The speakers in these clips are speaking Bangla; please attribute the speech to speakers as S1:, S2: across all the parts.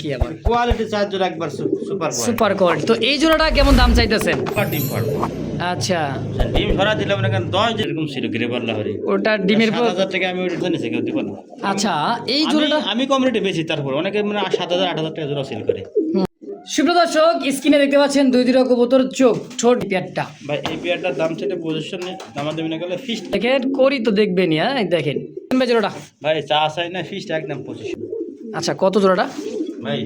S1: কি আবার
S2: কোয়ালিটি চার জোড়া একবার
S1: সুপার কোয়ালিটি। তো এই জোড়াটা কেমন দাম চাইতেছেন?
S2: ডিম পারবো
S1: আচ্ছা,
S2: ডিম ধরা দিলে মনে করেন 10 যেরকম ছিল গ্রেবার লাহরি
S1: ওটা ডিমের
S2: 7,000 টাকা আমি ওটা নিচে কেউ দিব না।
S1: আচ্ছা, এই জোড়াটা
S2: আমি কম রেটে বেশি, তারপর অনেকে মানে 7,000 8,000 টাকা জোড়া সেল করে।
S1: সুপ্রিয় দর্শক, স্ক্রিনে দেখতে পাচ্ছেন দুই দুটো কবুতর, চোখ ছোট পেয়ারটা।
S2: ভাই এই পেয়ারটার দাম চাইতে পজিশন দামা দেবে না গেলে ফিক্সড
S1: দেখেন করি তো দেখবেনই। হ্যাঁ দেখেন ভাই জোড়াটা,
S2: ভাই চা চাই না, ফিক্সড একদম পজিশন।
S1: আচ্ছা কত জোড়াটা?
S2: ভাই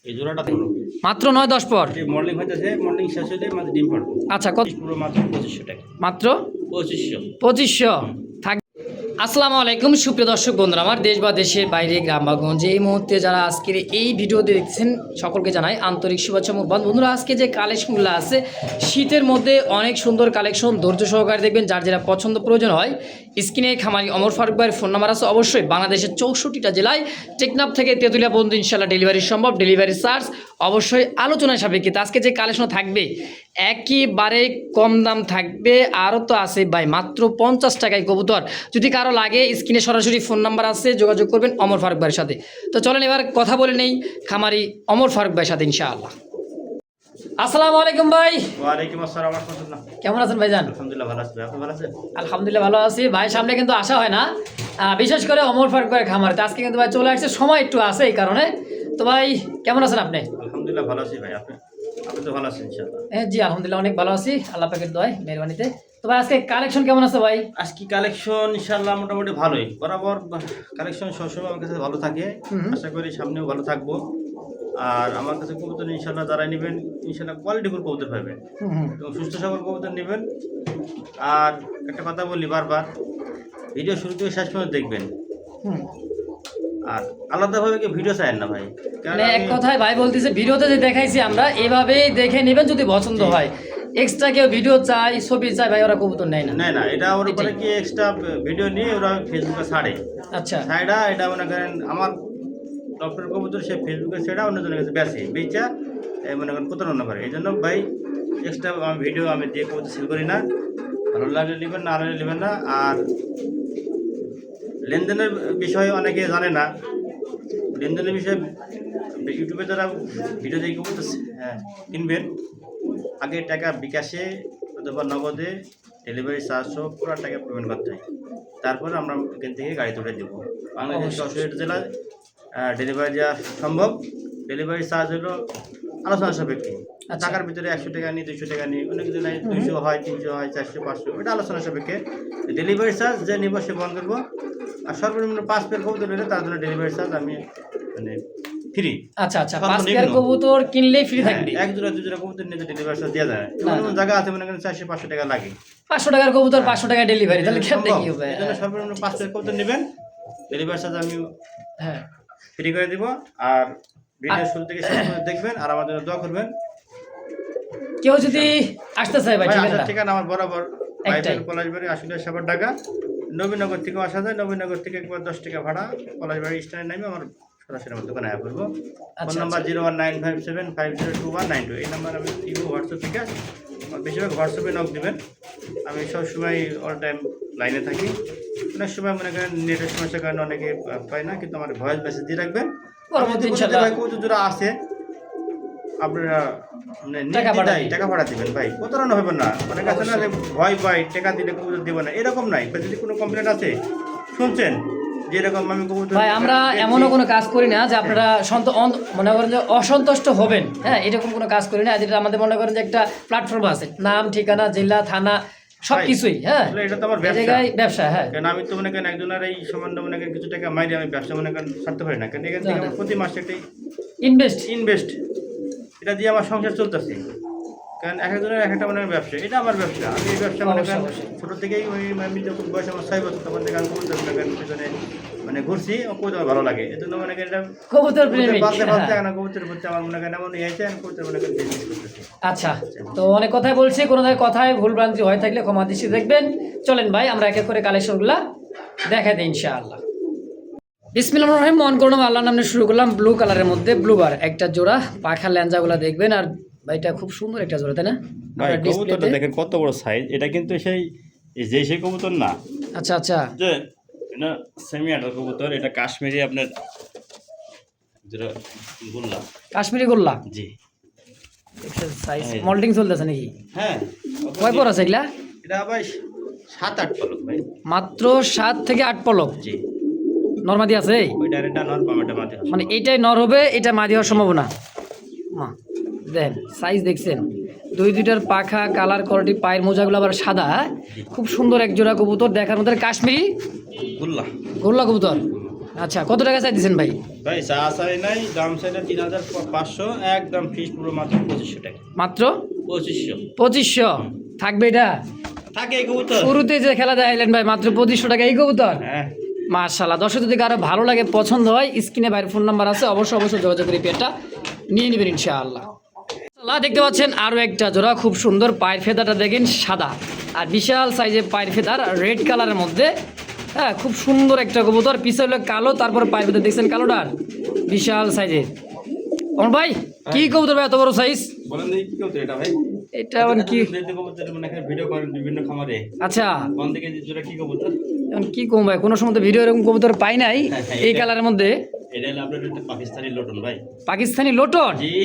S2: এই জোড়াটা ধরো
S1: মাত্র 9-10 পর
S2: মর্নিং হইতেছে, মর্নিং শেষ হইলে মাত্র ডিম পারবো।
S1: আচ্ছা কত?
S2: পুরো মাত্র 2500 টাকা।
S1: মাত্র
S2: 2500
S1: থাক। আসসালামু আলাইকুম সুপ্রিয় দর্শক বন্ধুরা, আমার দেশ বা দেশের বাইরে গ্রাম বা গঞ্জে এই মুহূর্তে যারা আজকের এই ভিডিওতে দেখছেন সকলকে জানাই আন্তরিক শুভেচ্ছা মোবারক। বন্ধুরা আজকে যে কালেকশনগুলো আছে শীতের মধ্যে অনেক সুন্দর কালেকশন, ধৈর্য সহকারে দেখবেন। যার যেটা পছন্দ প্রয়োজন হয় স্ক্রিনে খামারি অমর ফারুক ভাইয়ের ফোন নাম্বার আছে। অবশ্যই বাংলাদেশের 64টা জেলায় টেকনাফ থেকে তেঁতুলিয়া পর্যন্ত ইনশাল্লাহ ডেলিভারি সম্ভব, ডেলিভারি চার্জ অবশ্যই আলোচনায় সাপেক্ষে। আজকে যে কালেকশন থাকবে একেবারে কম দাম থাকবে, আরও তো আছে ভাই মাত্র 50 টাকায় কবুতর। যদি কারো লাগে স্ক্রিনে সরাসরি ফোন নাম্বার আছে, যোগাযোগ করবেন অমর ফারুক ভাইয়ের সাথে। তো চলেন এবার কথা বলে নেই খামারি অমর ফারুক ভাইয়ের সাথে ইনশাআল্লাহ। আসসালামু আলাইকুম ভাই।
S2: ওয়ালাইকুম আসসালাম ওয়া রাহমাতুল্লাহ।
S1: কেমন আছেন ভাইজান?
S2: আলহামদুলিল্লাহ ভালো আছি, আপনি ভালো আছেন?
S1: আলহামদুলিল্লাহ ভালো আছি ভাই। সামনে কিন্তু আসা হয় না, বিশেষ করে অমর ফারুক ভাইয়ের খামারে। তো আজকে কিন্তু ভাই চলে আসছে, সময় একটু আছে এই কারণে। তো ভাই কেমন আছেন আপনি?
S2: আলহামদুলিল্লাহ ভালো আছি ভাই, আপনি তো ভালো আছেন ইনশাআল্লাহ?
S1: হ্যাঁ জি আলহামদুলিল্লাহ অনেক ভালো আছি, আল্লাহ পাকের দয়ায় মেহরবানিতে। তো ভাই আজকে কালেকশন কেমন আছে ভাই?
S2: আজকে কালেকশন ইনশাআল্লাহ মোটামুটি ভালোই, বরাবর কালেকশন সবসময় আমার কাছে ভালো থাকে, আশা করি সামনেও ভালো থাকবো। আর আমার কাছে কবুতর ইনশাআল্লাহ যারা নেবেন ইনশাআল্লাহ কোয়ালিটিফুল কবুতর পাবেন এবং সুস্থ সবল কবুতর নেবেন। আর একটা কথা বলি বারবার, ভিডিও শুরু থেকে শেষ পর্যন্ত দেখবেন। আর আলাদাভাবে কেউ ভিডিও চায় না ভাই,
S1: মানে এক কথায় ভাই বলতেছে ভিডিওতে যে দেখাইছি আমরা এভাবেই দেখে নেবেন, যদি পছন্দ হয়। এক্সট্রা কেউ ভিডিও চাই, ছবি চাই, ভাই ওরা কবুতর নেয় না।
S2: না এটা ওর উপরে কি এক্সট্রা ভিডিও নিয়ে ওরা ফেসবুকে ছাড়ে।
S1: আচ্ছা
S2: ছাড়া এটা মনে করেন আমার ডক্টর কবুতর সে ফেসবুকে ছেড়া অন্যজনের কাছে বেশি বেচা মনে করেন প্রতারণা করে। এই জন্য ভাই এক্সট্রা ভিডিও আমি দিয়ে কবুতর সেল করি না। ভালো লাগলে নেবেন, না লাগলে নেবেন না। আর লেনদেনের বিষয়ে অনেকে জানে না, লেনদেনের বিষয়ে ইউটিউবে যারা ভিডিও দেখে কবুতর কিনবেন, আগে টাকা বিকাশে অথবা নগদে ডেলিভারি চার্জ সহ পুরো টাকা পেমেন্ট করতে হয়, তারপরে আমরা এখান থেকে গাড়ি তুলে দেবো। বাংলাদেশের 64 জেলায় ডেলিভারি দেওয়া সম্ভব। ডেলিভারি চার্জ হলো আলোচনা সাপেক্ষে, টাকার ভিতরে 100 টাকা নিই, 200 টাকা নিই, অনেক জেলায় 200 হয়, 300 হয়, 400, 500, এটা আলোচনা সাপেক্ষে। ডেলিভারি চার্জ যে নিব সে বহন করবো। আর সর্বনিম্ন 5 পেয়ার কবুতর নিলে তার জন্য ডেলিভারি চার্জ আমি মানে ফ্রি।
S1: আচ্ছা 5 পেয়ার কবুতর কিনলেই ফ্রি থাকবে।
S2: এক জোড়া 2 জোড়া কবুতর নিতে ডেলিভারি চার্জ দেওয়া যায়। এমন জায়গা আছে মনে করেন 400-500 টাকা লাগে,
S1: 500 টাকার কবুতর 500 টাকা ডেলিভারি, তাহলে কেমনে কি হবে?
S2: এজন্য সর্বনিম্ন 5 পেয়ার কবুতর নেবেন, ডেলিভারি চার্জ আমি ফ্রি করে দিব। আর ভিডিও শুরু থেকে শেষ পর্যন্ত দেখবেন আর আমাদের দোয়া করবেন।
S1: কেউ যদি আসতে চায় ভাই
S2: ঠিকানা আমার বরাবর পলাশবাড়ি আসলে সাবার ঢাকা। নবীনগর থেকেও আসা যায়, নবীনগর থেকে একবার 10 টাকা ভাড়া, পলাশবাড়ি স্ট্যান্ডে নামে আমার সরাসরি আমার দোকানে আয়া করবো। Phone number 01957502192। এই নাম্বার আমি হোয়াটসঅ্যাপ থেকে বেশিরভাগ হোয়াটসঅ্যাপে নক দেবেন। আমি সবসময় অল টাইম লাইনে থাকি। অনেক সময় মনে করেন নেটের সমস্যার কারণে অনেকে পায় না, কিন্তু আমার ভয়েস মেসেজ দিয়ে রাখবেন। যারা আছে আপনারা টাকা ভাড়া দিবেন ভাই, প্রতারণা হবে না। অনেক আছে না ভয় পাই টাকা দিলে কবুতর দেবো না, এরকম নাই। যদি কোনো কমপ্লেন আছে শুনছেন যেরকম আমি কবুতর
S1: ভাই আমরা এমনও কোনো কাজ করি না যে আপনারা মনে করেন যে অসন্তুষ্ট হবেন, হ্যাঁ এরকম কোনো কাজ করি না। যেটা আমাদের মনে করেন যে একটা প্ল্যাটফর্ম আছে, নাম, ঠিকানা, জেলা, থানা সবকিছুই। হ্যাঁ এটা তো আমার ব্যবসা। হ্যাঁ কেন আমি তো মনে করেন একজনের এই সামান্য মনে করেন কিছু টাকা মাইরে আমি ব্যবসা মনে করেন ছাড়তে পারি না, কারণ এখান থেকে প্রতি মাসে একটা ইনভেস্ট এটা দিয়ে আমার সংসার চলতেছে। কারণ এক একজনের এক একটা মনে ব্যবসা, এটা আমার ব্যবসা। আমি এই ব্যবসা মনে করেন ছোটো থেকেই ওই আমি যখন বয়স আমার 6 বছর তখন থেকে আমি কবুতর মনে করেন পিছনে মানে ঘুরছি, কবুতর ভালো লাগে। এই জন্য মনে করেন এটা কবুতর কবুতর প্রতি আমার মনে করেন এমন ইয়েছে, আমি কবুতর মনে করেন বিজনেস করতেছি। আচ্ছা তো অনেক কথাই বলছি, কোনো কথায় ভুল ভ্রান্তি হয়ে থাকলে ক্ষমা দৃষ্টিতে দেখবেন। চলেন ভাই আমরা এক এক করে কালেকশনগুলো দেখা দিই ইনশাআল্লাহ। বিসমিল্লাহির রহমানির রহিম। মন করলাম আল্লাহর নামে শুরু করলাম। ব্লু কালারের মধ্যে ব্লুবার একটা জোড়া, পাখার ল্যাঞ্জাগুলো দেখবেন। আর ভাইটা খুব সুন্দর একটা জোড়া, তাই না?
S2: ভাই কবুতরটা দেখেন কত বড় সাইজ, এটা কিন্তু সেই কবুতর না। আচ্ছা যে এটা সেমি আডাল্ট কবুতর, এটা কাশ্মীরি আপনার যেটা গোল্লা।
S1: কাশ্মীরি গোল্লা
S2: জি
S1: সাইজ মল্টিং চলতেছে নাকি?
S2: হ্যাঁ।
S1: কয় পর আছে এগুলা?
S2: এটা ভাই 7-8 পলক ভাই।
S1: মাত্র 7 থেকে 8 পলক।
S2: জি।
S1: নরমাদি আছে?
S2: ওইটা এটা নর পামেটা মাটি আছে।
S1: মানে এইটাই নর হবে, এটা মাদি হওয়ার সম্ভাবনা। মা দেখেন সাইজ দেখছেন, দুইটার পাখা, কালার, কোয়ালিটি, পায়ের মোজাগুলো আবার সাদা। খুব সুন্দর এক জোড়া কবুতর, দেখার মধ্যে কাশ্মীরি
S2: গোল্লা।
S1: গোল্লা কবুতর। আচ্ছা, কত টাকা চাই দিচ্ছেন ভাই?
S2: ভাই চা চাই নাই, দাম চাইলে 3500, একদম ফিক্স পুরো মাত্র 2500 টাকা।
S1: মাত্র
S2: 2500।
S1: 2500 থাকবে এটা?
S2: থাকে এই কবুতর।
S1: শুরুতে যে খেলা দেখাইলেন ভাই, মাত্র 2500 টাকা এই কবুতর।
S2: হ্যাঁ
S1: মাশাআল্লাহ। দর্শক যদি কারো ভালো লাগে, পছন্দ হয়, স্ক্রিনে ভাইয়ের ফোন নাম্বার আছে, অবশ্যই যোগাযোগ করে পেয়ারটা নিয়ে নেবেন ইনশাআল্লাহ। দেখতে পাচ্ছেন আরও একটা জোড়া, খুব সুন্দর। পায়ের ফেদারটা দেখেন সাদা, আর বিশাল সাইজের পায়ের ফেদার রেড কালারের মধ্যে। হ্যাঁ, খুব সুন্দর একটা কবুতর। পিছে হলো কালো, তারপর পায়ের ফেদার দেখছেন কালোটার, বিশাল সাইজের। আমার ভাই কি কবুতর ভাই এত বড় সাইজ?
S2: বলেন দেখি কি কবুতর এটা ভাই?
S1: এটা এখন কি
S2: কবুতর, মানে এখানে ভিডিও করেন বিভিন্ন খামারে।
S1: আচ্ছা,
S2: কোন দিকে যেটা কি কবুতর?
S1: এখন কি কম ভাই, কোনো সময় তো ভিডিও এরকম কবুতর পাই নাই এই কালারের মধ্যে।
S2: এটা হলো আপনার একটা পাকিস্তানি লোটন ভাই।
S1: পাকিস্তানি লোটন?
S2: জি।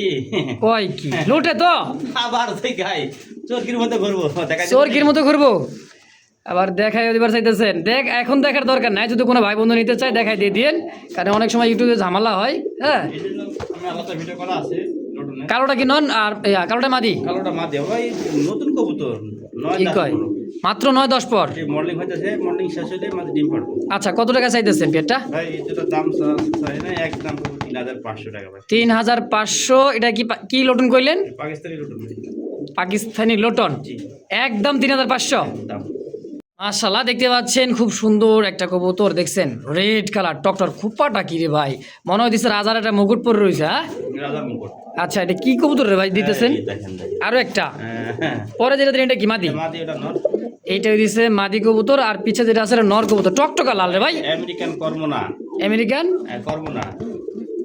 S1: কয় কি লোটে তো?
S2: আবার সেই গাই চরকির মতো ঘুরবো, দেখা
S1: চরকির মতো ঘুরবো আবার দেখাই দিবার চাইতেছেন? দেখ, এখন দেখার দরকার নাই, যদি কোনো ভাই বন্ধু নিতে চায় দেখাই দিয়ে দিন, কারণ অনেক সময় ইউটিউবে ঝামেলা হয়। হ্যাঁ,
S2: এই জন্য আমি আলাদা ভিডিও করা আছে লোটনে।
S1: কালোটা কি নন আর কালোটা মাদি?
S2: কালোটা মা দেও ভাই, নতুন কবুতর।
S1: কি কয়? মাত্র 9-10 পর।
S2: মর্নিং হইতেছে, মর্নিং শেষ হইলে মাঝে ডিম পারবো।
S1: আচ্ছা, কত টাকা চাইতেছেন পেটটা?
S2: ভাই এটা দাম চাই না, একদম 3500 টাকা ভাই।
S1: 3500। এটা কি কি লোটন কইলেন?
S2: পাকিস্তানি লোটন ভাই।
S1: পাকিস্তানি লোটন,
S2: জি
S1: একদম 3500।
S2: দাম।
S1: মাশাআল্লাহ, দেখতে পাচ্ছেন খুব সুন্দর একটা কবুতর, দেখছেন রেড কালার টকটর। খুপাটা কি রে ভাই, মনে হয় দিচ্ছে রাজার একটা মুকুট পরে রয়েছে। হ্যাঁ,
S2: রাজা মুকুট।
S1: আচ্ছা, এটা কি কবুতর রে ভাই দিতেছেন?
S2: দেখেন
S1: আরো একটা
S2: হ্যাঁ,
S1: পরে যেটা দিলেন, এটা কি মাদি?
S2: মাদি এটা নর।
S1: এইটা দিছে মাদি কবুতর, আর পিছে যেটা আছে এটা নর কবুতর, টকটকা লাল রে ভাই।
S2: আমেরিকান কর্মনা।
S1: আমেরিকান
S2: কর্মনা।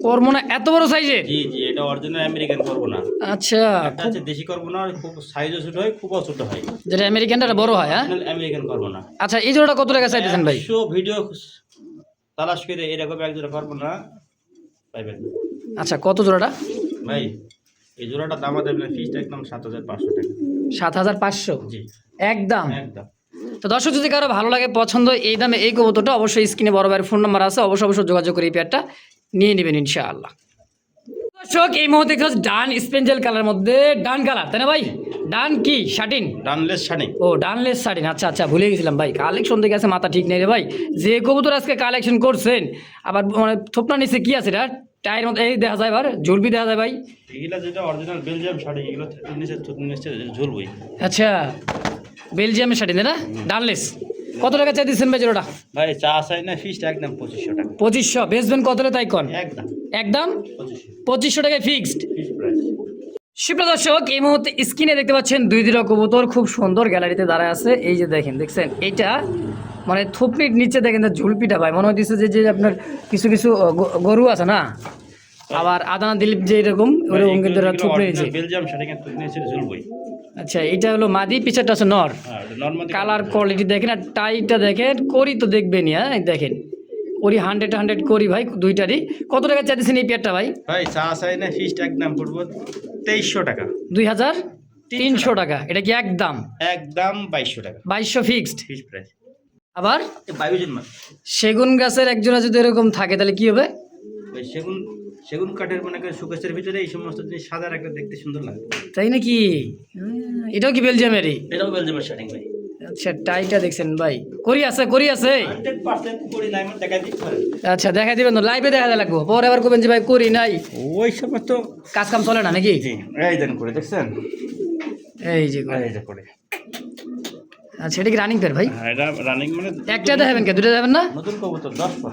S1: কর্মনা এত বড় সাইজের?
S2: জি জি, এটা অরিজিনাল আমেরিকান কর্মনা।
S1: আচ্ছা,
S2: এটা হচ্ছে দেশি কর্মনা, খুব সাইজও ছোট হয়, খুবও ছোট হয়।
S1: যেটা আমেরিকানটা বড় হয়। হ্যাঁ,
S2: অরিজিনাল আমেরিকান কর্মনা।
S1: আচ্ছা, এই জোড়াটা কত টাকা চাইতেছেন ভাই?
S2: 100 ভিডিও তালাশ করে এরকম এক জোড়া কর্মনা পাইবেন।
S1: আচ্ছা, কত জোড়াটা
S2: ভাই? এই জোড়াটা দাম দেবেন ফিক্সড একদম 7500 টাকা।
S1: 7500
S2: জি
S1: একদম।
S2: একদম।
S1: তো দর্শক যদি কারো ভালো লাগে, পছন্দ এই দামে এই কবুতরটা, অবশ্যই স্ক্রিনে বড় ভাইয়ের ফোন নাম্বার আছে, অবশ্যই যোগাযোগ করে এই পেয়ারটা নিয়ে নেবেন ইনশাআল্লাহ। দর্শক এই মুহূর্তে ডান স্পেঞ্জেল কালার মধ্যে, ডান কালার তাই না ভাই? ডান কি শাটিন?
S2: ডানলেস শানি।
S1: ও, ডানলেস শাটিন। আচ্ছা আচ্ছা, ভুলে গেছিলাম ভাই, কালেকশন দেখে আছে মাথা ঠিক নেই রে ভাই। যে কবুতর আজকে কালেকশন করছেন, আবার মানে থোপনা নিচে কি আছে এটা? টায়ের মধ্যে এই দেখা যায়, এবার ঝুলবি দেখা যায় ভাই।
S2: এগুলো যেটা অরিজিনাল বেলজিয়াম শাড়ি, এগুলো নিচে ঝুলবই।
S1: আচ্ছা, বেলজিয়ামের শাটিন তাই না? ডানলেস। কত টাকা চাই দিচ্ছেন ভাই জোড়াটা?
S2: ভাই চা চাই না, ফিক্সড একদম 2500 টাকা।
S1: 2500 বেচবেন কত তাই কন?
S2: একদম
S1: একদম 2500 টাকায় ফিক্সড।
S2: Fixed price.
S1: সুপ্রিয় দর্শক, এই মুহূর্তে স্ক্রিনে দেখতে পাচ্ছেন দুই দুটো কবুতর খুব সুন্দর গ্যালারিতে দাঁড়ায় আছে। এই যে দেখছেন এইটা মানে থুপনির নিচে দেখেন ঝুলপিটা ভাই, মনে হচ্ছে যে আপনার কিছু কিছু গরু আছে না, আবার আদানা দিলীপ যে এরকম ওরকম কিন্তু থুপনি নিচে
S2: বেলজিয়াম শাড়ি কিন্তু নিচে ঝুলবই।
S1: আচ্ছা, এটা হলো মাদি, পিছারটা আছে নর। কালার কোয়ালিটি দেখেন, আর টাইটা দেখেন, করি তো দেখবেনই। হ্যাঁ, দেখেন করি 100 করি ভাই দুইটারই। কত টাকা চাইছেন এই পেয়ারটা ভাই?
S2: ভাই চা চাই না, ফিক্সড একদম পড়বো 2300 টাকা।
S1: 2300 টাকা। এটা কি একদম?
S2: একদম 2200 টাকা।
S1: 2200 ফিক্সড
S2: ফিক্সড প্রাইস।
S1: আবার
S2: বায়ুজেন মাছ।
S1: সেগুন গাছের একজোড়া যদি এরকম থাকে তাহলে কি হবে?
S2: ওই সেগুন কাঠের মানে সুকেশের ভিতরে এই সমস্ত জিনিস সাদা একটা দেখতে সুন্দর লাগে।
S1: তাই নাকি? এটাও কি বেলজিয়ামেরই?
S2: এটাও বেলজিয়ামের শাড়ি ভাই।
S1: আচ্ছা, টাইটা দেখছেন ভাই, করি আছে
S2: 100% করি নাই, আমি দেখাই দিতে পারি।
S1: আচ্ছা, দেখা দিবেন তো, লাইভে দেখা লাগবো, পরে আবার করবেন যে ভাই করি নাই।
S2: ওই সময় তো
S1: কাজ কাম চলে না নাকি?
S2: জি, এই দেন করে দেখছেন,
S1: এই যে করে।
S2: এই যে করে।
S1: আচ্ছা, এটা কি রানিং পেয়ার ভাই?
S2: হ্যাঁ, এটা রানিং মানে
S1: একটা দেখাবেন কে, দুটো দেখাবেন না?
S2: নতুন কবুতর 10 পর,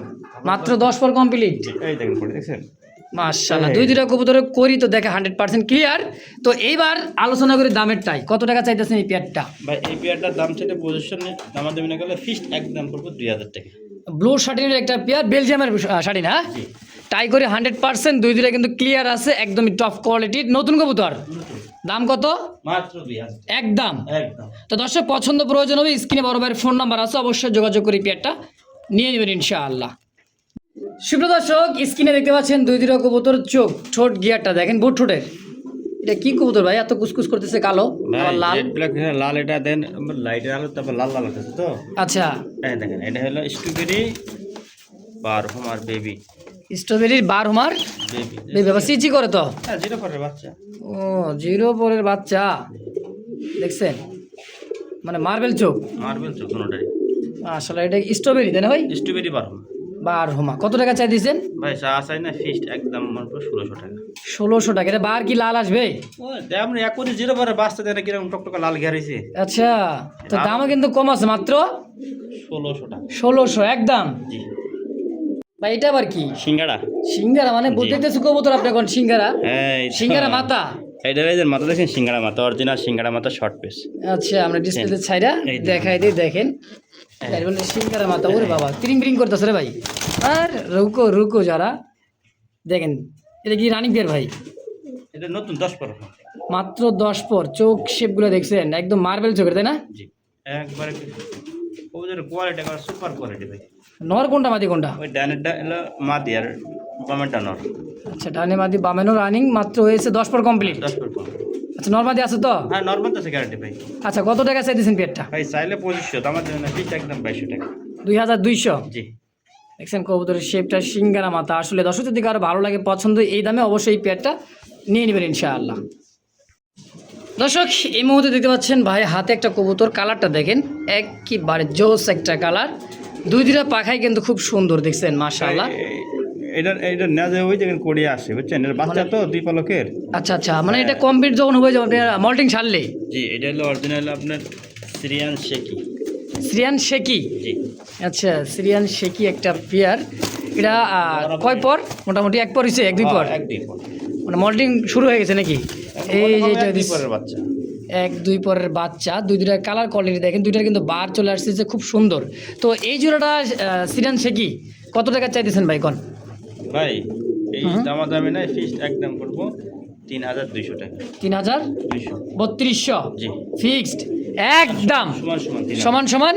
S1: মাত্র 10 পর কমপ্লিট।
S2: এই দেখেন করে দেখছেন।
S1: মাশাআল্লাহ, দুইটা কবুতরের করি তো দেখা 100% ক্লিয়ার। তো এইবার আলোচনা করি দামেরটাই, কত টাকা চাইতেছেন এই পেয়ারটা?
S2: ভাই এই পেয়ারটার দাম চাইতে পজিশনে দাম দেবেন গেলে ফিক্সড একদম পড়বো 2000 টাকা।
S1: ব্লু শার্টিনের একটা পেয়ার, বেলজিয়ামের শার্টিন। হ্যাঁ, টাই করে 100%, দুইটা কিন্তু ক্লিয়ার আছে, একদমই টপ কোয়ালিটির নতুন কবুতর। দাম কত?
S2: মাত্র 2000
S1: একদম।
S2: একদম।
S1: তো দর্শক পছন্দ প্রয়োজন হবে, স্ক্রিনে বড় ভাইয়ের ফোন নাম্বার আছে, অবশ্যই যোগাযোগ করে পেয়ারটা নিয়ে নেবেন ইনশাআল্লাহ। সুপ্রিয় দর্শক, স্ক্রিনে দেখতে পাচ্ছেন দুই দুটো কবুতর চোখ, ঠোঁট গিয়ারটা দেখেন, বুট ঠোঁটের। এটা কি কবুতর ভাই, এত কুচকুচ করতেছে কালো আবার লাল?
S2: রেড ব্ল্যাক লাল, এটা দেন লাইটের আলো, তারপর লাল লাল হতেছে তো।
S1: আচ্ছা,
S2: এই দেখেন, এটা হলো স্ট্রবেরি বারহমার বেবি।
S1: স্ট্রবেরির বারহমার
S2: বেবি
S1: বেবি, আবার চিচি করে তো।
S2: হ্যাঁ, জিরো পরের বাচ্চা।
S1: ও, জিরো পরের বাচ্চা দেখছেন, মানে মার্বেল চোখ।
S2: মার্বেল চোখ কোনোটাই।
S1: আসলে এটা স্ট্রবেরি তাই না ভাই?
S2: স্ট্রবেরি বারহমা।
S1: বারহমা কত টাকা চাই দিয়েছেন
S2: ভাই চা চাই না, ফিক্সড একদম মাত্র 1600 টাকা।
S1: 1600 টাকা। এটা বার কি লাল আসবে?
S2: ও দাম এক কোটি জিরো পরে বাঁচতে দেন কিরকম টকটকা লাল ঘের হয়েছে।
S1: আচ্ছা, তো দামও কিন্তু কম আছে, মাত্র
S2: 1600 টাকা।
S1: 1600 একদম।
S2: জি।
S1: ভাই এটা আবার কি?
S2: সিঙ্গাড়া।
S1: সিঙ্গারা মানে
S2: জি।
S1: দেখতেছি কবুতর আপনি এখন সিঙ্গারা,
S2: হ্যাঁ,
S1: সিঙ্গারা মাথা।
S2: এটা এই যে মাথা দেখেন, সিঙ্গাড়া মাথা, অরিজিনাল সিঙ্গাড়া মাথা, শর্ট পিস।
S1: আচ্ছা, আমরা ডিসপ্লেতে ছাইরা
S2: এই দেখুন।
S1: দেখাই দিই, দেখেন তাই বলে সিঙ্গারা মাথা। ওরে বাবা, ক্রিং ক্রিং করতেছে রে ভাই। আর রুকো রুকো যারা দেখেন, এটা কি রানিং পেয়ার ভাই?
S2: এটা নতুন 10 পর।
S1: মাত্র 10 পর। চোখ শেপগুলো দেখছেন, একদম মার্বেল চোখের তাই না?
S2: জি, একবারে ওদের কোয়ালিটি একবার সুপার কোয়ালিটি ভাই।
S1: নর কোনটা মাদি কোনটা?
S2: ওই ডানেরটা হলো মাদি আর বামেরটা নর।
S1: আচ্ছা, ডানে মাদি বামেনো রানিং, মাত্র হয়েছে 10 পর কমপ্লিট।
S2: 10 পর কম।
S1: আচ্ছা, নর মাদি আছে তো?
S2: হ্যাঁ, নর্মাল তো গ্যারান্টি ভাই।
S1: আচ্ছা, কত টাকা চাইতেছেন পেয়ারটা?
S2: ভাই চাইলে 2500, আমার জন্য ফিক্স একদম 2200 টাকা।
S1: 2200।
S2: জি।
S1: দেখছেন কবুতরের শেপটা, সিঙ্গারা মাথা। আসলে দর্শক যদি কারো ভালো লাগে, পছন্দ, এই দামে অবশ্যই এই পেয়ারটা নিয়ে নেবেন ইনশাআল্লাহ। দর্শক, এই মুহূর্তে দেখতে পাচ্ছেন ভাই হাতে একটা কবুতর, কালারটা দেখেন একেবারে জোস একটা কালার। দুইটা পাখাই কিন্তু খুব সুন্দর, দেখছেন মাশাআল্লাহ।
S2: এটা না যে ওই যেখানে কোড়িয়ে আসে, বুঝছেন, এর বাচ্চা তো দুই পলকের।
S1: আচ্ছা আচ্ছা, মানে এটা কমপ্লিট যখন হয়ে যাবে আপনার মল্টিং ছাড়লে?
S2: জি, এটা হলো অরিজিনাল আপনার সিরিয়ান শেকি।
S1: সিরিয়ান শেকি।
S2: জি।
S1: আচ্ছা, সিরিয়ান শেকি একটা পেয়ার। এটা কয় পর? মোটামুটি এক পর হয়েছে, এক দুই পর,
S2: এক দুই পর,
S1: মানে মল্টিং শুরু হয়ে গেছে নাকি? এই যে এটা
S2: দুই পরের বাচ্চা।
S1: এক দুই পরের বাচ্চা, দুইটার কালার কোয়ালিটি দেখেন, দুইটার কিন্তু বার চলে আসছে যে খুব সুন্দর। তো এই জোড়াটা সিরিয়ান শেকি কত টাকা চাইতেছেন ভাই কোন?
S2: ভাই এই দামাদামি নাই, ফিক্সড একদম করবো 3200 টাকা।
S1: 3200।
S2: জি।
S1: ফিক্সড একদম
S2: সমান সমান
S1: সমান সমান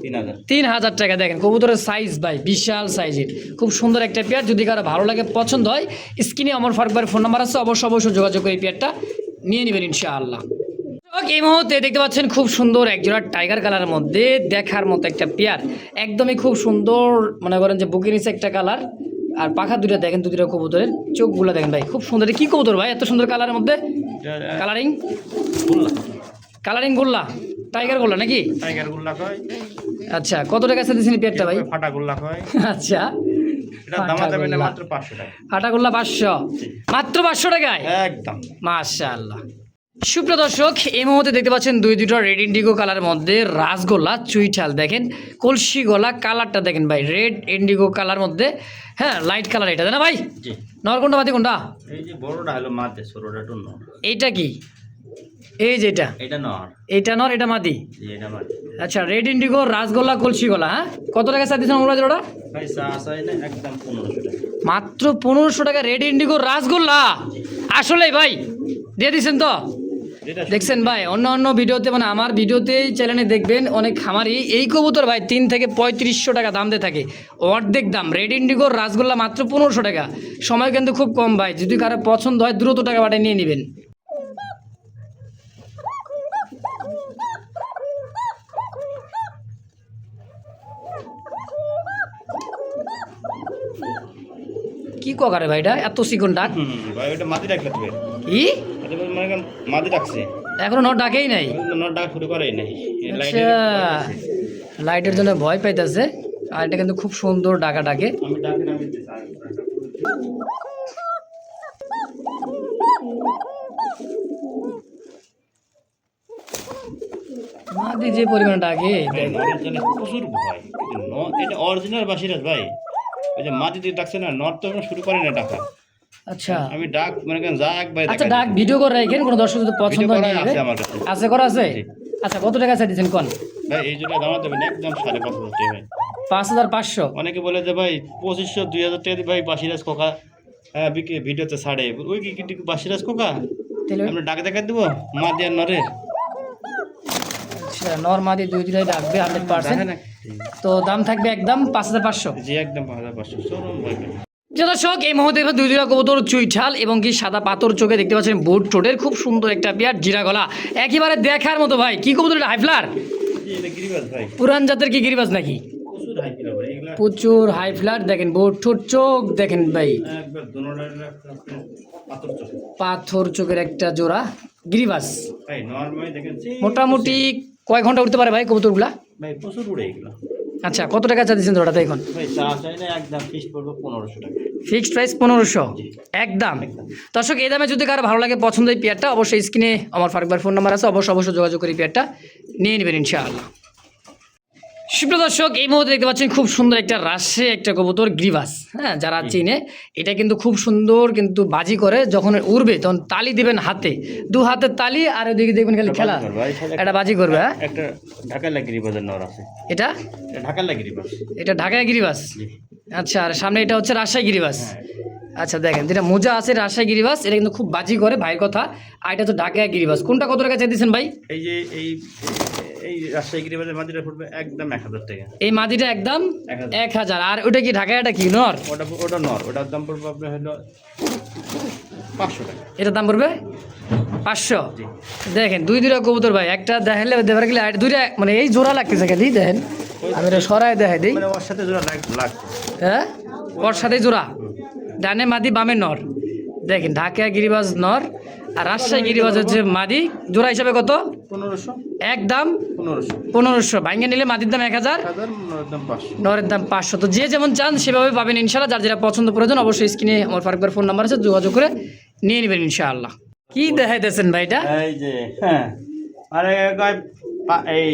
S2: 3000।
S1: 3000 টাকা। দেখেন কবুতরের সাইজ ভাই বিশাল সাইজের, খুব সুন্দর একটা পেয়ার। যদি কারো ভালো লাগে, পছন্দ হয়, স্ক্রিনে অমর ফারুকের ফোন নাম্বার আছে, অবশ্যই যোগাযোগ করে এই পেয়ারটা নিয়ে নেবেন ইনশাআল্লাহ। এই মুহূর্তে দেখতে পাচ্ছেন খুব সুন্দর একজোড়া টাইগার কালারের মধ্যে দেখার মতো একটা পেয়ার, একদমই খুব সুন্দর। মনে করেন যে বুকের নিচে একটা কালার, আর পাখা দুটো দেখেন, দুটো কবুতরের চোখগুলো দেখেন ভাই, খুব সুন্দর। কি কবুতর ভাই এত সুন্দর কালারের মধ্যে? কালারিং কালারিং গোল্লা, টাইগার গোল্লা নাকি?
S2: টাইগার গুল্লা কয়।
S1: আচ্ছা, কত টাকা দিয়েছেন পেয়ারটা ভাই?
S2: ফাটা গুল্লা কয়।
S1: আচ্ছা,
S2: এটা দামাদামি না, মাত্র 500 টাকা।
S1: ফাটাগোল্লা 500, মাত্র 500 টাকায়
S2: একদম
S1: মাশাআল্লাহ। সুপ্রিয় দর্শক, এই মুহূর্তে দেখতে পাচ্ছেন দুটো রেড ইন্ডিগো কালারের মধ্যে রাসগোল্লা চুইঠাল। দেখেন কলসি গলা, কালারটা দেখেন ভাই, রেড ইন্ডিগো কালার মধ্যে, হ্যাঁ লাইট কালার। এটা না ভাই?
S2: জি।
S1: নর কোনটা মাদি কোনটা?
S2: এই যে বড়টা হলো মাদে, ছোটটা তো নর।
S1: এইটা কি? এই যেটা,
S2: এটা নর।
S1: এইটা নর, এটা মাদি।
S2: জি, এটা মাদে।
S1: আচ্ছা, রেড ইন্ডিগো রাসগোল্লা কলসি গলা। হ্যাঁ, কত টাকা চাই দিয়েছেন ওরা জোড়া?
S2: ভাই চা চাই না, একদম 1500 টাকা।
S1: মাত্র 1500 টাকা রেড ইন্ডিগো রাসগোল্লা। আসলে ভাই দিয়ে দিচ্ছেন তো? দেখছেন ভাই, অন্য ভিডিওতে, মানে আমার ভিডিওতেই চ্যানেলে দেখবেন অনেক খামারি এই কবুতর ভাই 3 থেকে 3500 টাকা দাম দিয়ে থাকে, অর্ধেক দাম। রেড ইন্ডিগোর রাসগোল্লা মাত্র 1500 টাকা। সময় কিন্তু খুব কম ভাই, যদি কারো পছন্দ হয় দ্রুত টাকা পাঠিয়ে নিয়ে নেবেন। কি ককারে ভাই, এটা এত চিকন ডাক?
S2: ভাই ওটা মাদি ডাকলে তো
S1: কি
S2: এটা মনে করেন মাদি ডাকছে,
S1: এখনো নট ডাকেই নাই?
S2: নর ডাক শুরু করেই নাই।
S1: আচ্ছা, লাইটের জন্য ভয় পাইতেছে। আর এটা কিন্তু খুব সুন্দর ডাকা ডাকে।
S2: আমি ডাকি না, আমি
S1: মাদি যে পরিমাণে ডাকে
S2: নরের জন্য প্রচুর ভয়, কিন্তু এটা অরিজিনাল বাসিরাজ ভাই। ওই যে মাদি দিয়ে ডাকছে না, নর তো শুরু করে না ডাকা।
S1: আচ্ছা
S2: আমি ডাক মনে করেন যা একবার
S1: আচ্ছা, ডাক ভিডিও করে রাখেন, কোনো দর্শক যদি পছন্দ হয় নিয়ে নেবে।
S2: আছে আমার কাছে।
S1: আছে, করা আছে? আচ্ছা, কত টাকা চাই দিচ্ছেন কোন?
S2: ভাই এই জন্য দাম দেবেন একদম 5,500 টাকা ভাই।
S1: 5500।
S2: অনেকে বলে যে ভাই 2500 2000 টাকা দিয়ে ভাই বাসিরাজ কোকা ভিডিওতে ছাড়ে, ওই কি কিন্তু বাসিরাজ কোকা
S1: তাহলে
S2: আমরা ডাক দেখা দেবো মা দিয়ে নরে।
S1: আচ্ছা, আচ্ছা নরমাদি দুই দুটাই রাখবে 100%। তো দাম থাকবে একদম 5500।
S2: জি একদম 5500 শোরুম ভাই।
S1: দর্শক এই মুহূর্তে দুই দুটা কবুতর চুইঠাল এবং কি সাদা পাথর চোখে দেখতে পাচ্ছেন বুট টোটের খুব সুন্দর একটা পেয়ার জিরা গলা একেবারে দেখার মতো ভাই। কি কবুতর এটা হাইফ্লার
S2: জি এটা গিরিবাজ ভাই,
S1: পুরান জাতের কি গিরিবাজ নাকি?
S2: প্রচুর হাই কিলো ভাই এগুলা
S1: প্রচুর হাইফ্লার দেখেন বুট ঠোঁট চোখ দেখেন ভাই
S2: একবার দোনোটার পাথর চোখ
S1: পাথর চোখের একটা জোড়া গিরিবাজ।
S2: ভাই নরমালি দেখেন
S1: মোটামুটি কয় ঘন্টা উঠতে পারে ভাই কবুতরগুলা?
S2: ভাই প্রচুর উড়ে এগুলো।
S1: আচ্ছা কত টাকা চাচ্ছেন জোড়াটা এখন?
S2: ভাই চা চাই না একদম ফিক্স করবো 1500 টাকা।
S1: ফিক্সড প্রাইস 1500 একদম। দর্শক এই দামে যদি কারো ভালো লাগে পছন্দ এই পেয়ারটা অবশ্যই স্ক্রিনে আমার ফারুকবার ফোন নাম্বার আছে, অবশ্যই যোগাযোগ করে এই পেয়ারটা নিয়ে নেবেন ইনশাআল্লাহ। সুপ্রিয় দর্শক এই মুহূর্তে দেখতে পাচ্ছেন খুব সুন্দর একটা রাশে একটা কবুতর গ্রিভাস। হ্যাঁ যারা চিনে এটা কিন্তু খুব সুন্দর কিন্তু বাজি করে, যখন উড়বে তখন তালি দিবেন হাতে, দু হাতের তালি আর ওদিকে দেখবেন খালি খেলা এটা বাজি করবে। হ্যাঁ
S2: একটা ঢাকার লাগি বাজার নর আছে
S1: এটা
S2: ঢাকার লাগি বাস,
S1: এটা ঢাকায় গিরিবাস। আচ্ছা আর সামনে এটা হচ্ছে রাজশাহী গিরিবাস। আচ্ছা দেখেন যেটা মোজা আছে রাজশাহী গিরিবাস, এটা কিন্তু খুব বাজি করে ভাইয়ের কথা। আর এটা তো ঢাকায় গিরিবাস। কোনটা কত টাকা চাইতেছেন ভাই?
S2: এই যে এই এই রাজশাহী গিরিবাজের মাদিটা পড়বে একদম 1000 টাকা।
S1: এই মাদিটা একদম 1000। আর ওটা কি ঢাকায় এটা কি নর?
S2: ওটা নর, ওটার দাম পড়বে আপনার হলো 500 টাকা।
S1: এটার দাম পড়বে 500। দেখেন দুই দুইটা কবুতর ভাই, একটা দেখালে দেখার গেলে আর দুইটা মানে এই জোড়া লাগতেছে খালি দেখেন। আমি এটা সরাই দেখাই দিই।
S2: মানে ওর সাথে জোড়া লাগছে।
S1: হ্যাঁ ওর সাথে জোড়া, ডানে মাদি বামে নর। দেখেন ঢাকা গিরিবাজ নর আর রাজশাহী গিরিবাজ হচ্ছে মাদি। জোড়া হিসাবে কত?
S2: 1500
S1: একদম
S2: 1500
S1: 1500। ভাঙ্গে নিলে মাদির দাম 1000,
S2: নরের দাম 500।
S1: নরের দাম 500। তো যে যেমন চান সেভাবে পাবেন ইনশাআল্লাহ। যার যেটা পছন্দ প্রয়োজন অবশ্যই স্ক্রিনে আমার ফারুকবার ফোন নাম্বার আছে, যোগাযোগ করে নিয়ে নেবেন ইনশাআল্লাহ। কি দেখাইতেছেন ভাই এটা?
S2: এই যে হ্যাঁ আরে গায় এই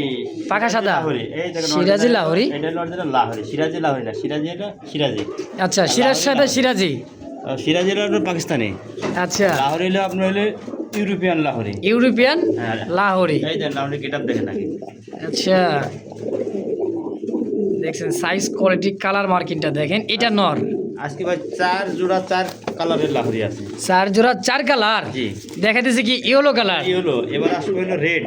S1: পাকা সাদা
S2: এই দেখেন
S1: সিরাজি লাহোরি।
S2: এটা অরিজিনাল লাহোরি, সিরাজি লাহোরি না, সিরাজি এটা সিরাজি।
S1: আচ্ছা সিরাজ সাদা সিরাজি।
S2: সিরাজি হলো পাকিস্তানি,
S1: আচ্ছা
S2: লাহোরি হলো আপনার হলো ইউরোপিয়ান লাহোরি।
S1: ইউরোপিয়ান
S2: হ্যাঁ।
S1: লাহোরি।
S2: এই যে লাহোরি গেটআপ দেখেন নাকি।
S1: আচ্ছা দেখছেন সাইজ কোয়ালিটি কালার মার্কিংটা দেখেন। এটা নর।
S2: আজকে ভাই 4 জোড়া 4 কালারের লাহোরি আছে।
S1: 4 জোড়া 4 কালার।
S2: জি
S1: দেখাইতেছে কি ইয়েলো কালার।
S2: কি হলো এবার আসবে হলো রেড,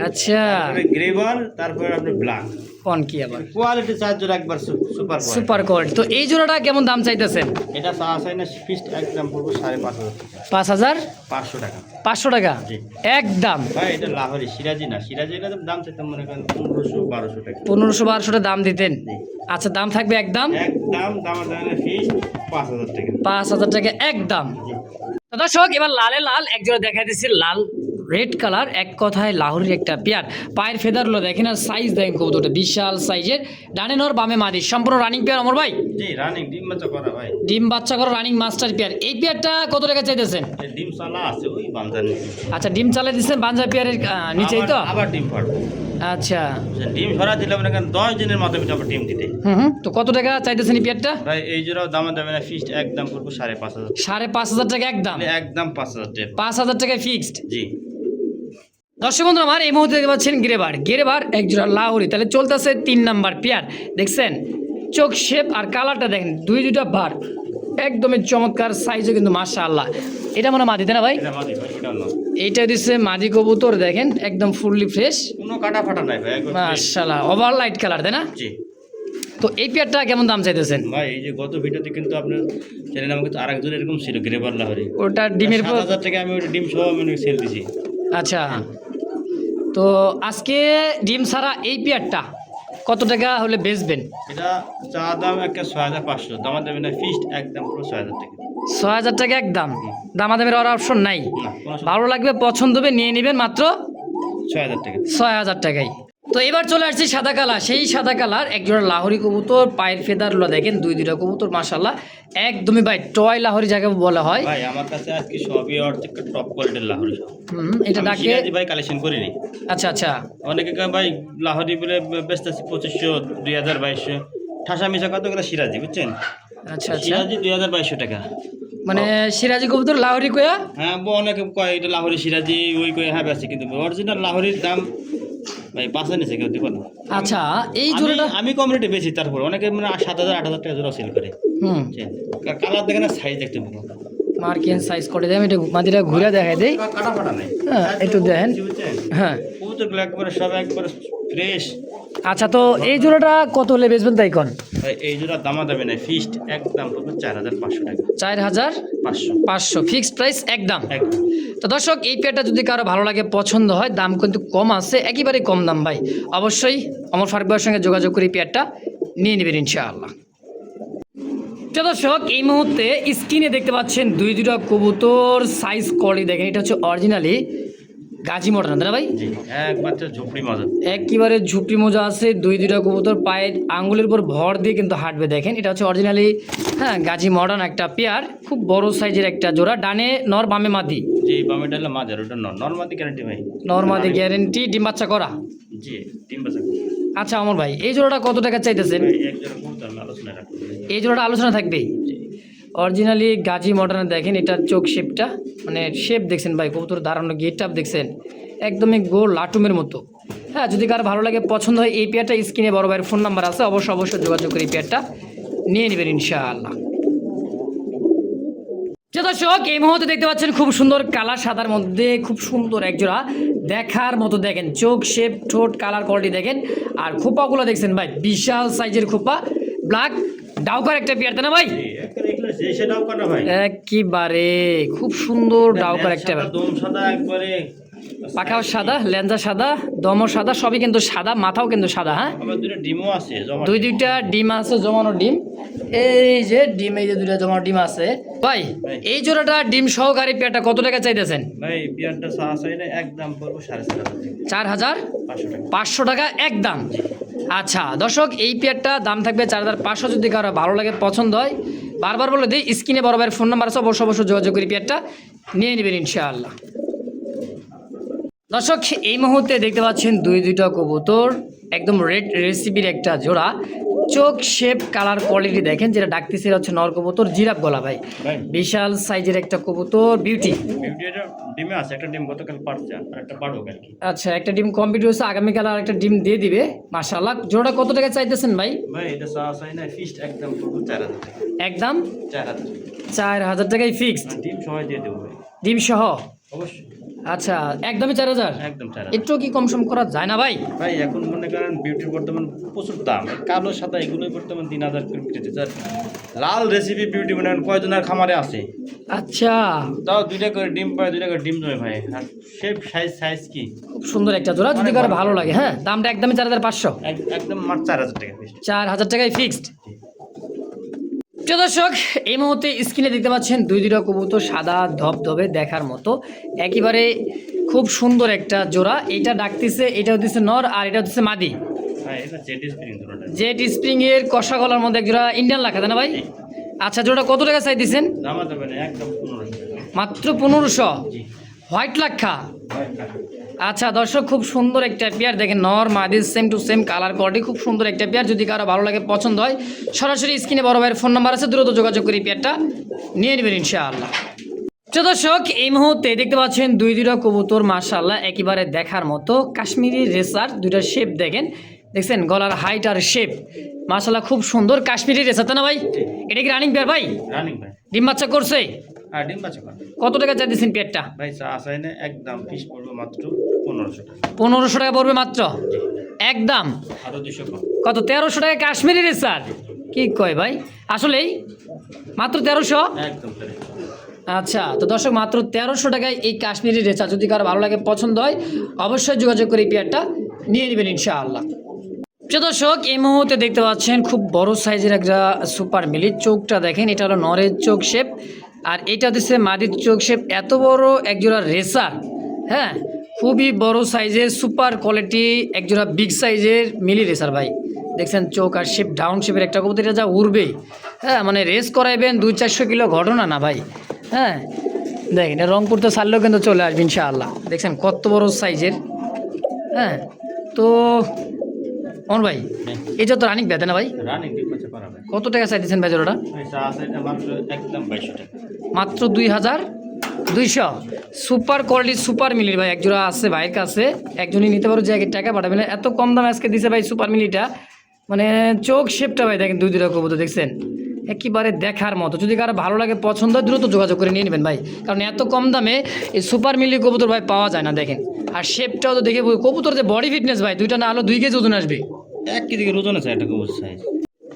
S1: আচ্ছা
S2: তারপরে গ্রেভার, তারপরে আপনার ব্ল্যাক।
S1: কোন কি আবার
S2: কোয়ালিটি 4 জোড়া একবার সুপার
S1: সুপার কোয়ালিটি। তো এই জোড়াটা কেমন দাম চাইতেছেন?
S2: এটা চাই না ফিক্সড একদম পড়বে 5500 টাকা।
S1: 5500
S2: টাকা
S1: 500 টাকা
S2: জি।
S1: একদম।
S2: ভাই এটা লাহোরি সিরাজি না, সিরাজি এটা দাম চাইতাম মনে করেন 1500-1200 টাকা।
S1: 1500-1200 টাকা দাম দিতেন।
S2: জি।
S1: আচ্ছা দাম থাকবে একদম
S2: দামের ফিক্স 5000 টাকা।
S1: 5000 টাকা একদম। তো দর্শক এবার লালে লাল এক জোড়া দেখাই দিচ্ছি, লাল রেড কালার, এক কথায় লাহোরির একটা পেয়ার। পায়ের ফেদারগুলো দেখেন আর সাইজ দেখেন কবুতরটা বিশাল সাইজের। ডানে নর বামে মাদি, সম্পূর্ণ রানিং পেয়ার অমর ভাই।
S2: জি রানিং ডিম বাচ্চা করা ভাই,
S1: ডিম বাচ্চা করা রানিং মাস্টার পেয়ার। এই পেয়ারটা কত টাকা চাইতেছেন?
S2: এই ডিম সালা আছে ওই বান্দার নিচে।
S1: আচ্ছা ডিম চালাই দিচ্ছেন বাঞ্জা পেয়ারের নিচেই তো?
S2: আবার ডিম ফাটবে।
S1: আচ্ছা
S2: ডিম সরা দিলে মনে করেন 10 দিনের মাধ্যমে আবার ডিম দিতে।
S1: তো কত টাকা চাইতেছেন এই পেয়ারটা?
S2: ভাই এই জোড়াও দাম দেবে না ফিক্সড একদম পড়বে 5500।
S1: 5500 টাকা একদম।
S2: একদম 5000 টাকা।
S1: 5000 টাকা ফিক্সড।
S2: জি
S1: দর্শক বন্ধু আমার এই মুহূর্তে দেখতে পাচ্ছেন গেরেবার এক জোড়া লাহোরি। তাহলে চলতেছে 3 নাম্বার পেয়ার। দেখছেন চোখ শেপ আর কালারটা দেখেন, দুইটা বার একদমই চমৎকার সাইজও কিন্তু মাশাআল্লাহ। এটা মনে মাদি না ভাই?
S2: এটা মাদি ভাই, এটা না।
S1: এইটা দিচ্ছে মাদি কবুতর দেখেন একদম ফুললি ফ্রেশ,
S2: কোনো কাটা ফাটা নাই ভাই, একদম fresh।
S1: মাশাআল্লাহ ওভার লাইট কালার তাই না?
S2: জি
S1: তো এই পেয়ারটা কেমন দাম চাইতেছেন?
S2: ভাই এই যে গত ভিডিওতে কিন্তু আপনার চ্যানেলে আমাকে তো আরেকজন এরকম ছিল গ্রেভার লাহোরি,
S1: ওটা ডিমের পর
S2: 7000 টাকা আমি ওই ডিম সহ আমি সেল দিছি।
S1: আচ্ছা তো আজকে ডিম ছাড়া এই পেয়ারটা কত টাকা হলে বেচবেন?
S2: এটা চা দাম একটা 6500, দাম দেবে না ফিক্সড একদম পুরো 6000 টাকা।
S1: 6000 টাকা একদম, দামাদামের আর অপশন নাই।
S2: না কোনো
S1: ভালো লাগবে পছন্দ হবে নিয়ে নেবেন মাত্র
S2: 6000 টাকা।
S1: 6000 টাকায়। তো এবার চলে আসছি সাদা কালার, সেই সাদা কালার একজোড়া লাহোরি কবুতর। পায়ের ফেদারগুলো দেখেন দুইটা কবুতর মাশাআল্লাহ একদমই ভাই টয় লাহোরি যাকে বলা হয়।
S2: ভাই আমার কাছে আজকে সবই অর্ধেক টপ কোয়ালিটির লাহোরি সব।
S1: এটা
S2: আমি
S1: ডাকে
S2: সিরাজি ভাই কালেকশন করিনি।
S1: আচ্ছা আচ্ছা
S2: অনেকে কয় ভাই লাহোরি বলে বেচতেছি 2500 2000 2200, ঠাসা মিশা কতগুলো সিরাজি বুঝছেন।
S1: আচ্ছা আচ্ছা
S2: সিরাজি 2200 টাকা।
S1: মানে সিরাজি কবুতর লাহোরি কয়া।
S2: হ্যাঁ অনেকে কয় এটা লাহোরি সিরাজি ওই কয়ে হ্যাঁ বেশি, কিন্তু অরিজিনাল লাহোরির দাম ভাই 5 নিচে কেউ দিব না।
S1: আচ্ছা এই জোড়াটা
S2: আমি কম রেটে বেশি, তারপর অনেকে মানে 7000 8000 টাকা জোড়া সেল করে। কালার দেখে না সাইজ দেখতে পাবো
S1: মার্কিন সাইজ করে দেয়, আমি এটা মাটিটা ঘুরে দেখাই দিই।
S2: কাটা ফাটা নেই।
S1: হ্যাঁ একটু দেখেন।
S2: বুঝছেন?
S1: হ্যাঁ
S2: কবুতরগুলো একবারে সব একবারে ফ্রেশ।
S1: আচ্ছা, তো এই জোড়াটা কত হলে বেচবেন তাই কোন?
S2: এই জোড়া দামা দেবে না, ফিক্সড একদম পড়বে 4,500 টাকা।
S1: 4,500 ফিক্সড প্রাইস একদম।
S2: একদম।
S1: তো দর্শক, এই পেয়ারটা যদি কারো ভালো লাগে, পছন্দ হয়, দাম কিন্তু কম আছে, একেবারে কম দাম ভাই। অবশ্যই অমর ফারুক ভাইয়ের সঙ্গে যোগাযোগ করে এই পেয়ারটা নিয়ে নেবেন ইনশাআল্লাহ। তো দর্শক, এই মুহূর্তে স্ক্রিনে দেখতে পাচ্ছেন দুইটা কবুতর, সাইজ কোয়ালিটি দেখেন, এটা হচ্ছে অরিজিনালি গাজী মডার্ন, তাই না ভাই?
S2: জি, একমাত্র ঝুপড়ি মজা।
S1: একেবারে ঝুপড়ি মোজা আছে, দুইটা কবুতর পায়ের আঙ্গুলের উপর ভর দিয়ে কিন্তু হাঁটবে দেখেন। এটা হচ্ছে অরিজিনালি হ্যাঁ গাজী মডার্ন একটা পেয়ার, খুব বড় সাইজের একটা জোড়া, ডানে নর বামে মাদি।
S2: জি, বামেটা হলো মাজার, ওটা নরমাদি গ্যারান্টি ভাই।
S1: নরমাদি গ্যারেন্টি, ডিম বাচ্চা করা।
S2: জি, ডিম বাচ্চা।
S1: আচ্ছা অমর ভাই, এই জোড়াটা কত টাকা চাইতেছেন?
S2: ভাই এক জোড়া কবুতর আমি আলোচনা রাখবো।
S1: এই জোড়াটা আলোচনা থাকবেই।
S2: জি।
S1: অরিজিনালি গাজী মডার্ন দেখেন, এটার চোখ শেপটা মানে শেপ দেখছেন ভাই, কবুতর দাঁড়ানো গেট আপ দেখছেন, একদমই গোল লাটুমের মতো। হ্যাঁ, যদি কারো ভালো লাগে, পছন্দ হয়, এই পেয়ারটা স্ক্রিনে বড় ভাইয়ের ফোন নাম্বার আছে, অবশ্যই যোগাযোগ করে এই পেয়ারটা নিয়ে নেবেন ইনশাআল্লাহ। দর্শক, এই মুহূর্তে দেখতে পাচ্ছেন খুব সুন্দর কালার সাদার মধ্যে খুব সুন্দর একজোড়া দেখার মতো দেখেন, চোখ শেপ ঠোঁট কালার কোয়ালিটি দেখেন, আর খোপাগুলো দেখছেন ভাই, বিশাল সাইজের খোপা, ব্ল্যাক ডাউকার একটা পেয়ার, তাই না ভাই? একেবারে খুব সুন্দর ডাউকার একটা
S2: দম সাদা একবারে,
S1: পাখাও সাদা, লেঞ্জা সাদা, দমও সাদা, সবই কিন্তু সাদা, মাথাও কিন্তু সাদা। হ্যাঁ,
S2: আবার দুটো ডিমও আছে,
S1: দুইটা ডিম আছে, জমানো ডিম। এই যে ডিম, এই যে দুইটা জমানো ডিম আছে ভাই। এই জোড়াটা ডিম সহকারী পেয়ারটা কত টাকা চাইতেছেন
S2: ভাই? পেয়ারটা চাইলে একদম পড়বো 4,500
S1: 4,500 টাকা একদম। আচ্ছা দর্শক, এই পেয়ারটা দাম থাকবে 4,500। যদি কারো ভালো লাগে, পছন্দ হয়, বারবার বলে দিই, স্ক্রিনে বড় ভাইয়ের ফোন নাম্বার আছে, অবশ্যই যোগাযোগ করে পেয়ারটা নিয়ে নেবেন ইনশাআল্লাহ। দর্শক, এই মুহূর্তে দেখতে পাচ্ছেন দুইটা কবুতর, একদম রেড রেসিপির একটা জোড়া, চোখ শেপ কালার কোয়ালিটি দেখেন, যেটা ডাকতেছে হচ্ছে নর কবুতর, জিরাফ গলা ভাই, বিশাল সাইজের একটা কবুতর, বিউটি।
S2: ডিমে আছে, একটা ডিম গতকাল পারছে আর একটা পারবো আর কি।
S1: আচ্ছা, একটা ডিম কমপ্লিট হয়েছে, আগামীকাল আর একটা ডিম দিয়ে দিবে মাশাআল্লাহ। জোড়াটা কত টাকা চাইতেছেন ভাই?
S2: ভাই এটা চাই না, ফিক্সড একদম পড়বো 4,000 টাকা।
S1: একদম
S2: 4,000
S1: 4,000 টাকায় ফিক্সড,
S2: ডিম সবাই দিয়ে দেবো ভাই।
S1: ডিম সহ?
S2: অবশ্যই।
S1: আচ্ছা, একদমই 4,000?
S2: একদম 4,000।
S1: একটু কি কম সম করা যায় না ভাই?
S2: ভাই এখন মনে করেন বিউটির বর্তমান প্রচুর দাম, কালো সাদা এগুলোই বর্তমান 3,000 করে বিক্রি হচ্ছে। লাল রেসিপি বিউটি মনে করেন কয়জনের খামারে আছে,
S1: আচ্ছা
S2: তাও 2টা করে ডিম পায়, 2টা করে ডিম জমে ভাই। আর শেপ সাইজ কি
S1: খুব সুন্দর একটা জোড়া, যদি কারো ভালো লাগে। হ্যাঁ, দামটা একদমই 4,500,
S2: একদম মাত্র 4,000 টাকা ফিক্সড।
S1: 4,000 টাকায় ফিক্সড। প্রিয় দর্শক, এই মুহূর্তে স্ক্রিনে দেখতে পাচ্ছেন দুইটা কবুতর, সাদা ধবধবে দেখার মতো, একেবারে খুব সুন্দর একটা জোড়া। এটা ডাকতেছে, এটা হচ্ছে নর, আর এটা হচ্ছে মাদি।
S2: হ্যাঁ, এটা জেড স্প্রিং জোড়াটা।
S1: জেড স্প্রিং এর কষা গলার মধ্যে এক জোড়া ইন্ডিয়ান লাখা, তাই না ভাই? আচ্ছা, জোড়া কত টাকা চাই দিচ্ছেন?
S2: দাম দেবেন একদম 1,500 টাকা।
S1: মাত্র 1,500?
S2: জি।
S1: হোয়াইট লাখা। আচ্ছা দর্শক, খুব সুন্দর একটা পেয়ার দেখেন, নর মাদি same to same colour quality, খুব সুন্দর একটা পেয়ার। যদি কারো ভালো লাগে, পছন্দ হয়, সরাসরি স্ক্রিনে বড় ভাইয়ের ফোন নাম্বার আছে, দ্রুত যোগাযোগ করে পেয়ারটা নিয়ে নেবেন ইনশাআল্লাহ। দর্শক, এই মুহূর্তে দেখতে পাচ্ছেন দুইটা কবুতর, মাশাআল্লাহ একেবারে দেখার মতো, কাশ্মীরি রেসার, দুইটা শেপ দেখছেন, গলার হাইট আর শেপ মাশাআল্লাহ খুব সুন্দর, কাশ্মীরি রেসার, তাই না ভাই? এটা কি রানিং পেয়ার ভাই?
S2: রানিং ভাই।
S1: ডিম বাচ্চা করছে?
S2: হ্যাঁ, ডিম বাচ্চা করে।
S1: কত টাকা চাই দিচ্ছেন পেয়ারটা?
S2: ভাই চাই না, একদম ফিক্স পড়বে মাত্র 1,500 টাকা।
S1: 1,500 টাকা পড়বে মাত্র একদম।
S2: আরো 200 কম।
S1: কত? 1,300 টাকা কাশ্মীরি রেসার? কি কয় ভাই, আসলেই মাত্র 1,300?
S2: একদম তাই।
S1: আচ্ছা, তো দর্শক, মাত্র 1,300 টাকায় এই কাশ্মীরি রেসার, যদি কারো ভালো লাগে, পছন্দ হয়, অবশ্যই যোগাযোগ করে এই পেয়ারটা নিয়ে নেবেন ইনশাআল্লাহ। প্রিয় দর্শক, এই মুহূর্তে দেখতে পাচ্ছেন খুব বড় সাইজের একটা সুপার মিলি, চোখটা দেখেন, এটা হলো নরের চোখ শেপ, আর এটা হচ্ছে মাদির চোখ শেপ। এত বড় একজোড়া রেসার, হ্যাঁ, খুবই বড় সাইজের সুপার কোয়ালিটি একজোড়া বিগ সাইজের মিলি রেসার ভাই। দেখছেন চোখ আর শেপ, ডাউন শেপের একটা কবুতর, এটা যা উড়বে, হ্যাঁ, মানে রেস করাইবেন 200-400 কিলো ঘটনা না ভাই। হ্যাঁ, দেখেন, এটা রংপুর তো ছাড়লেও কিন্তু চলে আসবে ইনশাআল্লাহ। দেখছেন কত বড় সাইজের। হ্যাঁ, তো অমর ভাই, এটা তো রানিং পেয়ার না ভাই?
S2: রানিং ডিম বাচ্চা করা ভাই।
S1: কত টাকা চাই দিচ্ছেন ভাই জোড়াটা?
S2: ভাই চাই না মাত্র একদম 2,200 টাকা।
S1: মাত্র 2,200? সুপার কোয়ালিটি সুপার মিলির ভাই, একজোড়া আছে ভাইয়ের কাছে, একজনই নিতে পারো, যে টাকা পাঠাবেন। এত কম দাম আজকে দিছে ভাই সুপার মিলিটা, মানে চোখ শেপটা ভাই দেখেন, দুইটা কবুতর দেখছেন, একেবারে দেখার মতো। যদি কারো ভালো লাগে পছন্দ হয় দ্রুত যোগাযোগ করে নিয়ে নেবেন ভাই, কারণ এত কম দামে এই সুপার মিলি কবুতর ভাই পাওয়া যায় না। দেখেন আর শেপটাও তো দেখে কবুতর যে বডি ফিটনেস ভাই, দুইটা না হলো 2 কেজি ওজন আসবে।
S2: 1 কেজি ওজন আছে একটা কবুতর সাইজ।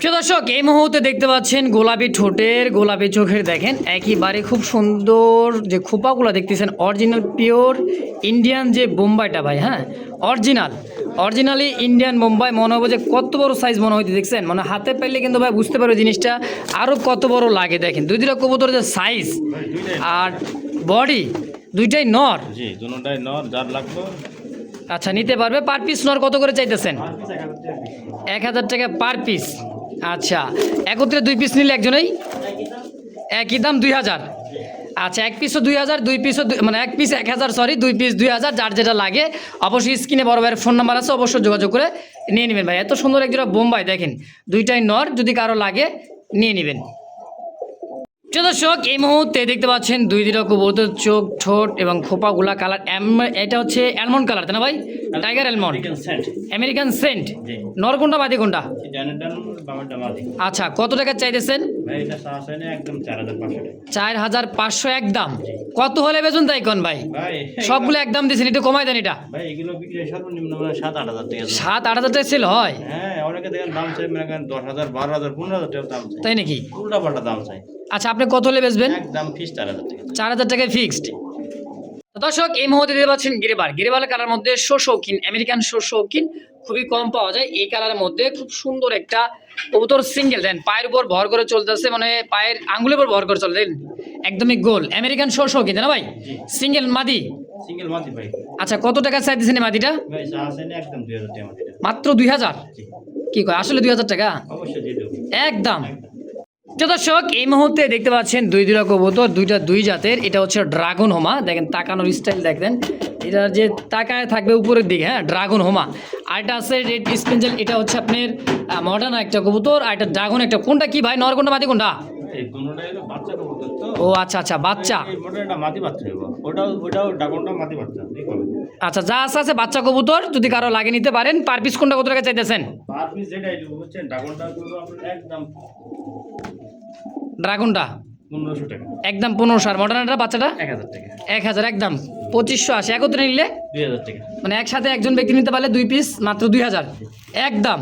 S1: প্রিয় দর্শক, এই মুহূর্তে দেখতে পাচ্ছেন গোলাপি ঠোঁটের গোলাপি চোখের, দেখেন একেবারে খুব সুন্দর যে খোপাগুলো দেখতেছেন, অরিজিনাল পিওর ইন্ডিয়ান যে বোম্বাইটা ভাই, হ্যাঁ অরিজিনালি ইন্ডিয়ান বোম্বাই। মনে হবে যে কত বড় সাইজ মনে হইতে, দেখছেন মানে হাতে পাইলে কিন্তু ভাই বুঝতে পারবে জিনিসটা আরও কত বড় লাগে। দেখেন দুইটা কবুতর যে সাইজ আর বডি দুইটাই নর।
S2: জি দুটোটাই নর, যার লাগবে
S1: আচ্ছা নিতে পারবে। পার পিস নর কত করে চাইতেছেন? 1000 টাকা পার পিস। আচ্ছা একত্রে 2 পিস নিলে একজনেই একই দাম 2000। আচ্ছা 1 পিসও 2000, 2 পিসও মানে 1 পিস 1000, সরি 2 পিস 2000, যার যেটা লাগে অবশ্যই স্ক্রিনে বড় ভাইয়ের ফোন নাম্বার আছে, অবশ্যই যোগাযোগ করে নিয়ে নেবেন ভাই। এত সুন্দর একজোড়া বোম্বাই দেখেন, দুইটাই নর, যদি কারো লাগে নিয়ে নেবেন। দর্শক এই মুহূর্তে দেখতে পাচ্ছেন 2 কবুতর, চোখ ঠোঁট এবং খোপাগুলা কালার, এটা হচ্ছে অ্যালমন্ড কালার তাই না ভাই? Tiger almond, American scent. নর কোনটা মাদি কোনটা? আচ্ছা কত টাকা চাইতেছেন? 4500 একদম। কত হলে বেচুন তাই কোন ভাই? সবগুলো একদম দিয়েছেন, একটু কমাই দেন। এটা 7-8 হাজার টাকা সেল হয়? তাই নাকি? আচ্ছা আপনি কত হলে বেচবেন? 4000 টাকায় ফিক্সড। দর্শক এই মুহূর্তে দেখতে পাচ্ছেন গিরিবাল কালার মধ্যে শৌখিন, আমেরিকান শৌখিন, খুবই কম পাওয়া যায় এই কালারের মধ্যে। খুব সুন্দর একটা কবুতর, সিঙ্গেল, দেন পায়ের উপর ভর করে চলতেছে, মানে পায়ের আঙ্গুলের উপর ভর করে চলে, দেন একদমই গোল, আমেরিকান শৌখিন তাই না ভাই? সিঙ্গেল মাদি
S2: ভাই।
S1: আচ্ছা কত টাকা চাইতেছেন এই মাদিটা? মাত্র 2000? কি কয় আসলে 2000 টাকা একদম। দর্শক এই মুহূর্তে দেখতে পাচ্ছেন 2 কবুতর, দুইটা 2 জাতের। এটা হচ্ছে ড্রাগন হোমা, দেখেন তাকানোর স্টাইল দেখেন, এটা যে তাকায় থাকবে উপরের দিকে, হ্যাঁ ড্রাগন হোমা। আর এটা আছে রেড স্পেঞ্জেল, এটা হচ্ছে আপনার মডার্ন একটা কবুতর। আর এটা ড্রাগন একটা, কোনটা কি ভাই, নর কোনটা মাদি কোনটা? ও আচ্ছা আচ্ছা বাচ্চা। আচ্ছা যা আছে বাচ্চা কবুতর, যদি কারো লাগে নিতে পারেন। পার পিস কোনটা কত টাকা চাইতেছেন? ড্রাগনটা
S2: 1500 টাকা
S1: একদম 1500, আর মডার্নটা বাচ্চাটা
S2: 1000 টাকা।
S1: 1000 একদম 2580। একত্রে নিলে
S2: 2000 টাকা,
S1: মানে একসাথে একজন ব্যক্তি নিতে পারলে 2 পিস মাত্র 2000 একদম।